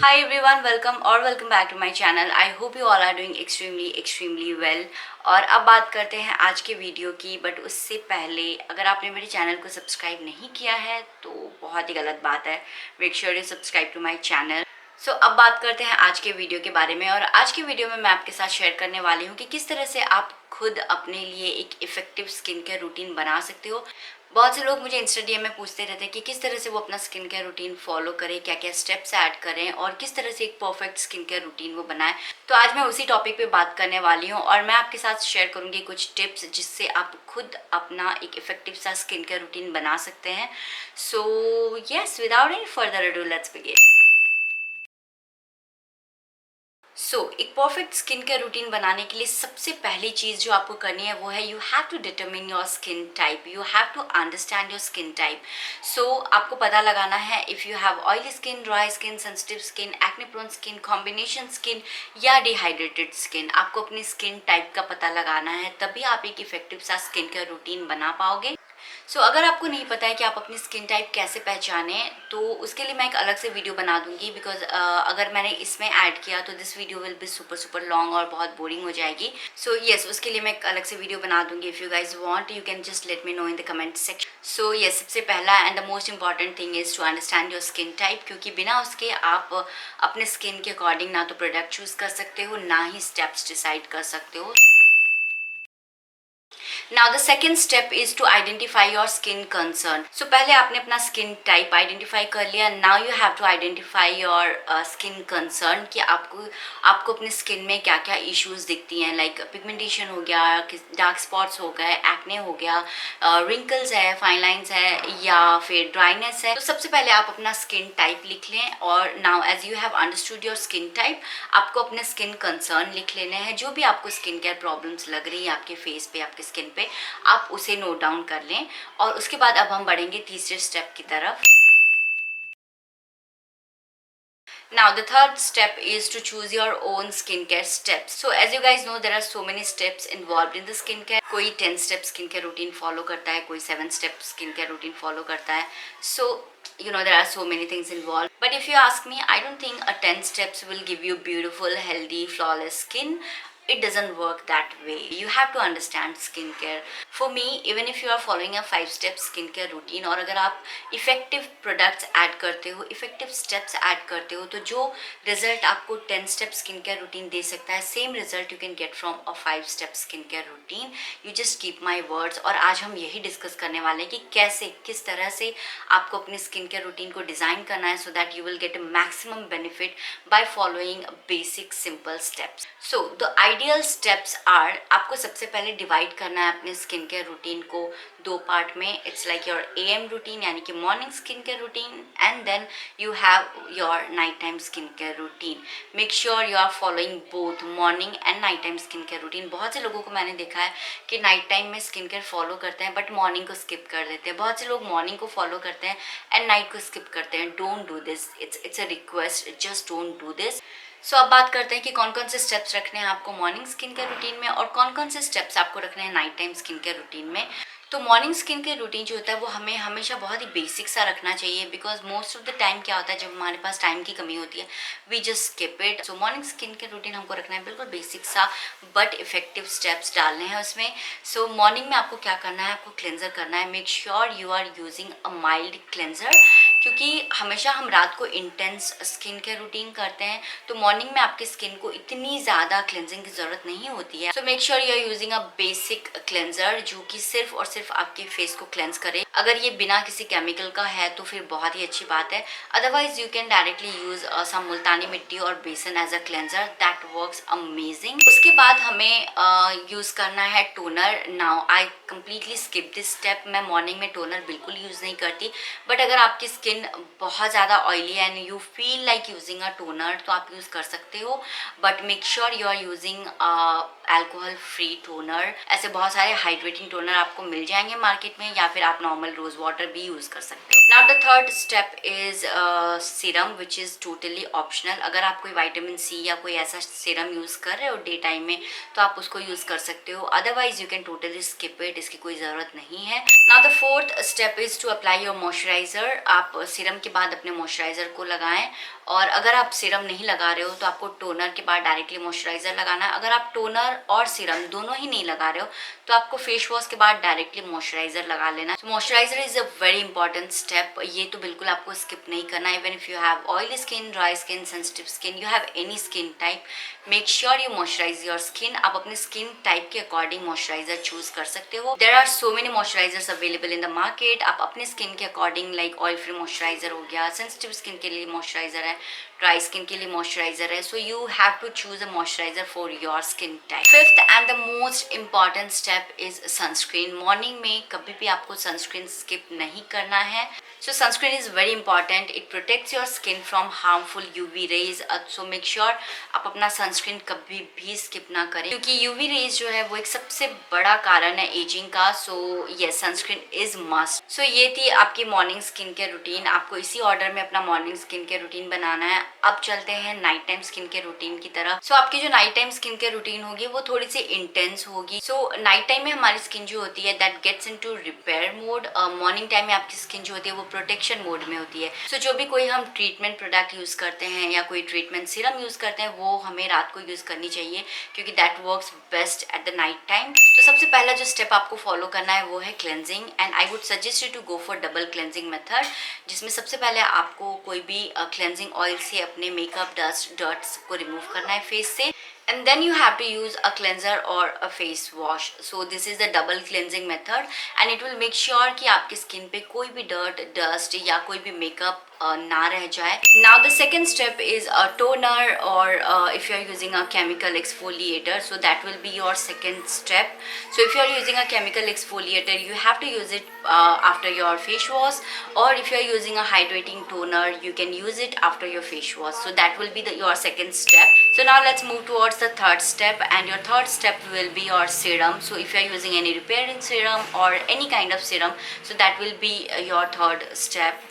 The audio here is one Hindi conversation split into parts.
Hi everyone, welcome back to my channel. I hope you all are doing extremely well. और अब बात करते हैं आज के वीडियो की, बट उससे पहले अगर आपने मेरे चैनल को सब्सक्राइब नहीं किया है तो बहुत ही गलत बात है. Make sure you subscribe to my channel. So अब बात करते हैं आज के वीडियो के बारे में. और आज के वीडियो में मैं आपके साथ शेयर करने वाली हूँ कि किस तरह से आप खुद अपने लिए एक इफेक्टिव स्किन केयर रूटीन बना सकते हो. बहुत से लोग मुझे इंस्टा डीएम में पूछते रहते हैं कि किस तरह से वो अपना स्किन केयर रूटीन फॉलो करें, क्या क्या स्टेप्स ऐड करें और किस तरह से एक परफेक्ट स्किन केयर रूटीन वो बनाएं. तो आज मैं उसी टॉपिक पे बात करने वाली हूँ और मैं आपके साथ शेयर करूँगी कुछ टिप्स जिससे आप खुद अपना एक इफेक्टिव सा स्किन केयर रूटीन बना सकते हैं. So yes, without any further ado, let's begin. एक परफेक्ट स्किन केयर रूटीन बनाने के लिए सबसे पहली चीज़ जो आपको करनी है वो है you have to determine your skin type. You have to understand your skin type. आपको पता लगाना है if you have oily skin, dry skin, sensitive skin, acne prone skin, combination skin या डिहाइड्रेटेड स्किन. आपको अपनी स्किन टाइप का पता लगाना है, तभी आप एक इफेक्टिव सा स्किन केयर रूटीन बना पाओगे. अगर आपको नहीं पता है कि आप अपनी स्किन टाइप कैसे पहचाने, तो उसके लिए मैं एक अलग से वीडियो बना दूंगी. बिकॉज अगर मैंने इसमें ऐड किया तो this video will be super long और बहुत बोरिंग हो जाएगी. यस, उसके लिए मैं एक अलग से वीडियो बना दूंगी. If you guys want you can just let me know in the comment section. Yes, सबसे पहला and the most important thing is to understand your skin type, क्योंकि बिना उसके आप अपने स्किन के अकॉर्डिंग ना तो प्रोडक्ट चूज़ कर सकते हो, ना ही स्टेप्स डिसाइड कर सकते हो. Now the second step is to identify your skin concern. पहले आपने अपना स्किन टाइप आइडेंटिफाई कर लिया. Now you have to identify your skin concern कि आपको अपने स्किन में क्या क्या इश्यूज दिखती हैं. लाइक पिगमेंटेशन हो गया, डार्क स्पॉट्स हो गए, एक्ने हो गया, रिंकल्स है, फाइन लाइन्स है या फिर ड्राइनेस है. तो सबसे पहले आप अपना स्किन टाइप लिख लें. और now as you have understood your skin type, आपको अपने स्किन कंसर्न लिख लेने हैं. जो भी आपको स्किन केयर प्रॉब्लम्स लग रही है आपके फेस पे, आपके स्किन पे, आप उसे नोट डाउन कर लें. और उसके बाद अब हम बढ़ेंगे तीसरे स्टेप की तरफ. Now the third step is to choose your own skincare steps. So as you guys know, there are so many steps involved in the skincare. कोई 10 step skincare routine follow करता है, कोई 7 step skincare routine follow करता है. So you know, there are so many things involved. But if you ask me, I don't think a 10 steps will give you beautiful, healthy, flawless skin. It doesn't work that way. You have to understand skincare. For me, even if you are following a 5-step skincare routine, और अगर आप effective products add करते हो, effective steps add करते हो, तो जो result आपको 10-step skincare routine दे सकता है, same result you can get from a 5-step skincare routine. You just keep my words. और आज हम यही डिस्कस करने वाले हैं कि कैसे, किस तरह से आपको अपनी स्किन केयर रूटीन को डिज़ाइन करना है, so that you will get maximum benefit by following basic simple steps. The ideal steps are, आपको सबसे पहले डिवाइड करना है अपने स्किन केयर रूटीन को 2 पार्ट में. It's like your AM routine यानी कि morning skin care routine, and then you have your night time skin care routine. Make sure you are following both morning and night time skin care routine. बहुत से लोगों को मैंने देखा है कि नाइट टाइम में स्किन केयर फॉलो करते हैं बट मॉर्निंग को स्किप कर देते हैं. बहुत से लोग मॉर्निंग को फॉलो करते हैं एंड नाइट को स्किप करते हैं. Don't do this. It's a request, just don't do this. अब बात करते हैं कि कौन कौन से स्टेप्स रखने हैं आपको मॉर्निंग स्किन केयर रूटीन में और कौन कौन से स्टेप्स आपको रखने हैं night time skin care routine में. तो मॉर्निंग स्किन केयर रूटीन जो होता है वो हमें हमेशा बहुत ही बेसिक सा रखना चाहिए. Because most of the time क्या होता है, जब हमारे पास टाइम की कमी होती है, we just skip it. Morning skin care routine हमको रखना है बिल्कुल बेसिक सा, बट इफेक्टिव स्टेप्स डालने हैं उसमें. मॉर्निंग में आपको क्या करना है, आपको क्लेंजर करना है. Make sure you are using a mild cleanser, क्योंकि हमेशा हम रात को इंटेंस स्किन केयर रूटीन करते हैं, तो मॉर्निंग में आपकी स्किन को इतनी ज़्यादा क्लेंजिंग की ज़रूरत नहीं होती है. Make sure you are using a basic cleanser जो कि सिर्फ और सिर्फ आपके फेस को क्लेंस करे. अगर ये बिना किसी केमिकल का है तो फिर बहुत ही अच्छी बात है. Otherwise you can directly use some Multani mitti और besan as a cleanser. That works amazing. उसके बाद हमें यूज़ करना है toner. Now I completely skip this step. मैं मॉर्निंग में टोनर बिल्कुल यूज़ नहीं करती, बट अगर आपकी स्किन बहुत ज़्यादा oily and you feel like using a toner तो आप यूज़ कर सकते हो. But make sure you are using alcohol free toner, ऐसे बहुत सारे हाइड्रेटिंग टोनर आपको मिल जाएंगे मार्केट में, या फिर आप नॉर्मल रोज वाटर भी यूज कर सकते हो। Now the third step is serum which is totally optional. अगर आप कोई विटामिन सी या कोई ऐसा सीरम यूज कर रहे हो डे टाइम में तो आप उसको यूज कर सकते हो, otherwise you can totally skip it, इसकी कोई जरूरत नहीं है। Now the fourth step is to apply your moisturiser. आप सीरम के बाद अपने मॉइस्चराइजर को लगाएं, और अगर आप सीरम नहीं लगा रहे हो तो आपको टोनर के बाद डायरेक्टली मॉइस्चराइजर लगाना है। अगर आप टोनर और सीरम दोनों ही नहीं लगा रहे हो तो आपको फेस वॉश के बाद डायरेक्टली मॉइस्चराइजर लगा लेना है। Moisturiser is a very important step, ये तो बिल्कुल आपको स्किप नहीं करना है। Even if you have oily skin, dry skin, sensitive skin, you have any skin type, make sure you moisturise your skin. आप अपने स्किन टाइप के अकॉर्डिंग मॉइस्चराइजर चूज कर सकते हो। There are so many moisturisers available in the market. आप अपने स्किन के according, like oil free moisturiser हो गया, सेंसिटिव स्किन के लिए मॉइस्चराइजर है, ड्राई स्किन के लिए मॉइस्चराइजर है, so you have to choose a moisturiser for your skin type. Fifth and the most important step is sunscreen. Morning में कभी भी आपको सनस्क्रीन स्किप नहीं करना है। So sunscreen is very important, it protects your skin from harmful UV rays. So make sure आप अपना सनस्क्रीन कभी भी स्किप ना करें, क्योंकि यूवी रेज जो है वो एक सबसे बड़ा कारण है एजिंग का। So yes, sunscreen is must. So ये थी आपकी मॉर्निंग स्किन केयर रूटीन। आपको इसी ऑर्डर में अपना मॉर्निंग स्किन केयर रूटीन बनाना है। अब चलते हैं night time skin care routine की तरफ। सो आपकी जो night time skin care routine होगी वो थोड़ी सी इंटेंस होगी। सो नाइट टाइम में हमारी स्किन जो होती है that gets into repair mode. Morning time में आपकी स्किन जो होती है वो प्रोटेक्शन मोड में होती है। सो जो भी कोई हम ट्रीटमेंट प्रोडक्ट यूज करते हैं या कोई ट्रीटमेंट सीरम यूज करते हैं वो हमें रात को यूज करनी चाहिए, क्योंकि that works best at the night time. तो सबसे पहला जो स्टेप आपको फॉलो करना है वो है cleansing, and I would suggest you to go for double cleansing method, जिसमें सबसे पहले आपको कोई भी क्लेंजिंग ऑयल से अपने मेकअप डर्ट्स को रिमूव करना है फेस से, and then you have to use a cleanser or a face wash. So this is the double cleansing method and it will make sure कि आपकी स्किन पे कोई भी डस्ट या कोई भी मेकअप ना रह जाए. Now the second step is a toner or if you are using a chemical exfoliator, so that will be your second step. So if you are using a chemical exfoliator, you have to use it after your face wash, or if you are using a hydrating toner, you can use it after your face wash. So that will be your second step. So now let's move towards the third step, and your third step will be your serum. So if you are using any repairing serum or any kind of serum, so that will be your third step.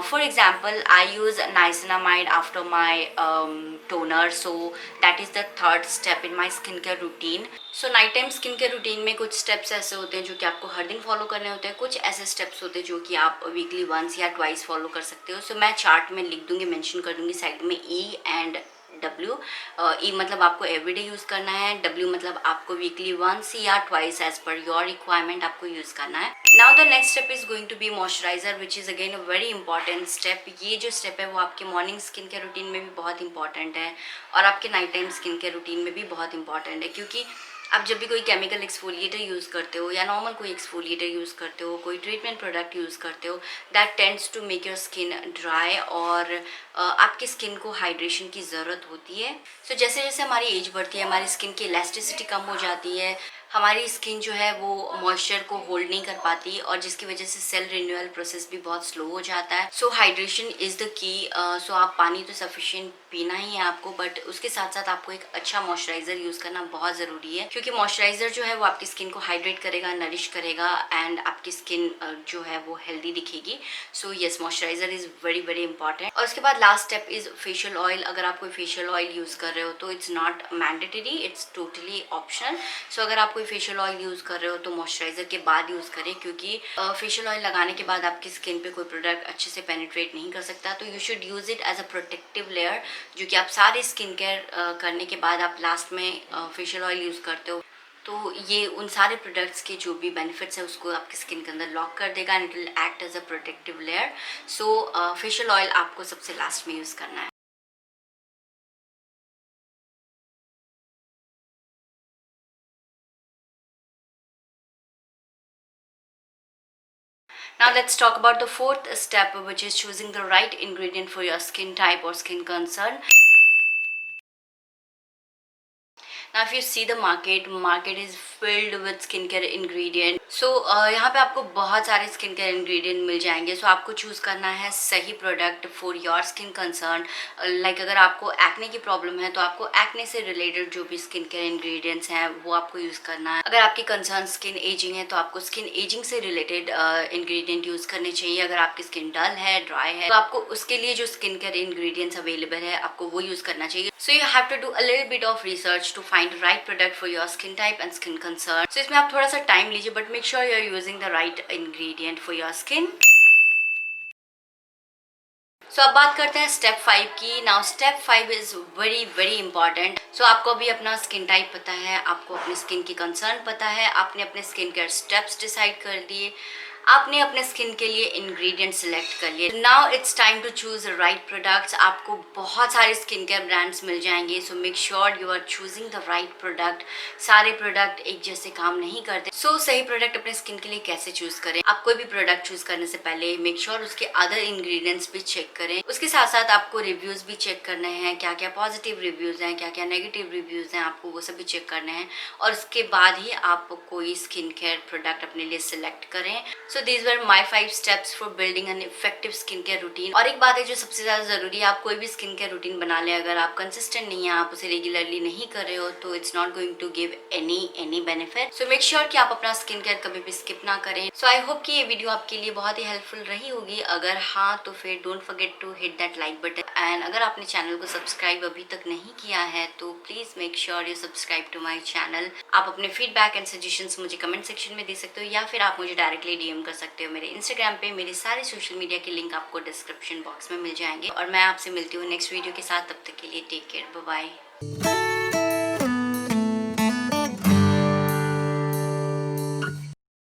For example, I use niacinamide after my toner, so that is the third step in my skincare routine. So night time skincare routine में कुछ steps ऐसे होते हैं जो कि आपको हर दिन फॉलो करने होते हैं, कुछ ऐसे steps होते हैं जो कि आप वीकली वंस या ट्वाइस फॉलो कर सकते हो. So मैं चार्ट में लिख दूंगी, मेंशन कर दूंगी साइड में E एंड W. E मतलब आपको एवरीडे यूज़ करना है, W मतलब आपको वीकली वंस या twice as per your requirement आपको यूज़ करना है. Now the next step is going to be moisturiser, which is again a very important step. ये जो स्टेप है वो आपके मॉर्निंग स्किन केयर रूटीन में भी बहुत इंपॉर्टेंट है और आपके night time skin care routine में भी बहुत इंपॉर्टेंट है, क्योंकि आप जब भी कोई केमिकल एक्सफोलिएटर यूज़ करते हो या नॉर्मल कोई एक्सफोलिएटर यूज़ करते हो, कोई ट्रीटमेंट प्रोडक्ट यूज़ करते हो, that tends to make your skin dry और आपकी स्किन को हाइड्रेशन की ज़रूरत होती है. सो जैसे जैसे हमारी एज बढ़ती है हमारी स्किन की इलास्टिसिटी कम हो जाती है, हमारी स्किन जो है वो मॉइस्चर को होल्ड नहीं कर पाती और जिसकी वजह से सेल रिन्यूअल प्रोसेस भी बहुत स्लो हो जाता है. सो हाइड्रेशन इज़ द की. सो आप पानी तो सफिशिएंट पीना ही है आपको, बट उसके साथ साथ आपको एक अच्छा मॉइस्चराइजर यूज़ करना बहुत ज़रूरी है, क्योंकि मॉइस्चराइजर जो है वो आपकी स्किन को हाइड्रेट करेगा, नरिश करेगा एंड आपकी स्किन जो है वो हेल्दी दिखेगी. So yes, moisturiser is very very important. और उसके बाद last step is facial oil. अगर आप कोई फेशियल ऑयल यूज़ कर रहे हो तो it's not mandatory, it's totally optional. So अगर आप कोई फेशियल ऑयल यूज़ कर रहे हो तो मॉइस्चराइजर के बाद यूज़ करें, क्योंकि फेशियल ऑयल लगाने के बाद आपकी स्किन पे कोई प्रोडक्ट अच्छे से पेनिट्रेट नहीं कर सकता. तो you should use it as a protective layer, जो कि आप सारे स्किन केयर करने के बाद आप लास्ट में फेशियल ऑयल यूज़ करते हो. तो ये उन सारे प्रोडक्ट्स के जो भी बेनिफिट्स है उसको आपकी स्किन के अंदर लॉक कर देगा and it will act as a protective layer. So facial oil आपको सबसे लास्ट में यूज़ करना है. Now let's talk about the fourth step, which is choosing the right ingredient for your skin type or skin concern. Now if you see the market is filled with skincare ingredient. सो यहाँ पे आपको बहुत सारे स्किन केयर इंग्रेडिएंट मिल जाएंगे। सो आपको चूज़ करना है सही product for your skin concern. Like अगर आपको एक्ने की प्रॉब्लम है तो आपको एक्ने से रिलेटेड जो भी स्किन केयर इंग्रेडिएंट्स हैं वो आपको यूज़ करना है। अगर आपकी कंसर्न स्किन एजिंग है तो आपको स्किन एजिंग से रिलेटेड इंग्रेडिएंट यूज़ करने चाहिए। अगर आपकी स्किन डल है, ड्राई है, तो आपको उसके लिए जो स्किन केयर इंग्रेडिएंट्स अवेलेबल है आपको वो यूज़ करना चाहिए। So you have to do a little bit of research to find right product for your skin type and skin concern. So इसमें आप थोड़ा सा टाइम लीजिए, but make sure you are using the right ingredient for your skin. So अब बात करते हैं स्टेप 5 की। Now step 5 is very very important. So आपको अभी अपना स्किन टाइप पता है, आपको अपनी स्किन की कंसर्न पता है, आपने अपने स्किन केयर स्टेप्स डिसाइड कर दिए, आपने अपने स्किन के लिए इंग्रेडिएंट सिलेक्ट कर लिए। Now it's time to choose right products. आपको बहुत सारे स्किन केयर ब्रांड्स मिल जाएंगे। So make sure you are choosing the right product. सारे प्रोडक्ट एक जैसे काम नहीं करते। सो सही प्रोडक्ट अपने स्किन के लिए कैसे चूज करें? आप कोई भी प्रोडक्ट चूज करने से पहले मेक श्योर उसके अदर इंग्रेडिएंट्स भी चेक करें। उसके साथ साथ आपको रिव्यूज भी चेक करने हैं, क्या क्या पॉजिटिव रिव्यूज हैं, क्या क्या नेगेटिव रिव्यूज हैं, आपको वो सब भी चेक करने हैं। और उसके बाद ही आप कोई स्किन केयर प्रोडक्ट अपने लिए सिलेक्ट करें। So these were my 5 steps for building an effective skin care routine. और एक बात है जो सबसे ज्यादा जरूरी है, आप कोई भी स्किन केयर रूटीन बना ले, अगर आप कंसिस्टेंट नहीं है, आप उसे रेगुलरली नहीं कर रहे हो, तो it's not going to give any benefit. So make sure कि आप अपना स्किन केयर कभी भी स्किप ना करें। सो आई होप कि ये वीडियो आपके लिए बहुत ही हेल्पफुल रही होगी। अगर हाँ तो फिर don't forget to hit that like button. And अगर आपने चैनल को सब्सक्राइब अभी तक नहीं किया है तो please make sure you subscribe to my channel. आप अपने फीडबैक एंड सजेशंस मुझे कमेंट सेक्शन में दे सकते हो, या फिर आप मुझे डायरेक्टली डीएम कर सकते हो मेरे इंस्टाग्राम पे। मेरे सारे सोशल मीडिया के लिंक आपको डिस्क्रिप्शन बॉक्स में मिल जाएंगे। और मैं आपसे मिलती हूँ नेक्स्ट वीडियो के साथ। तब तक के लिए टेक केयर, बाय बाय।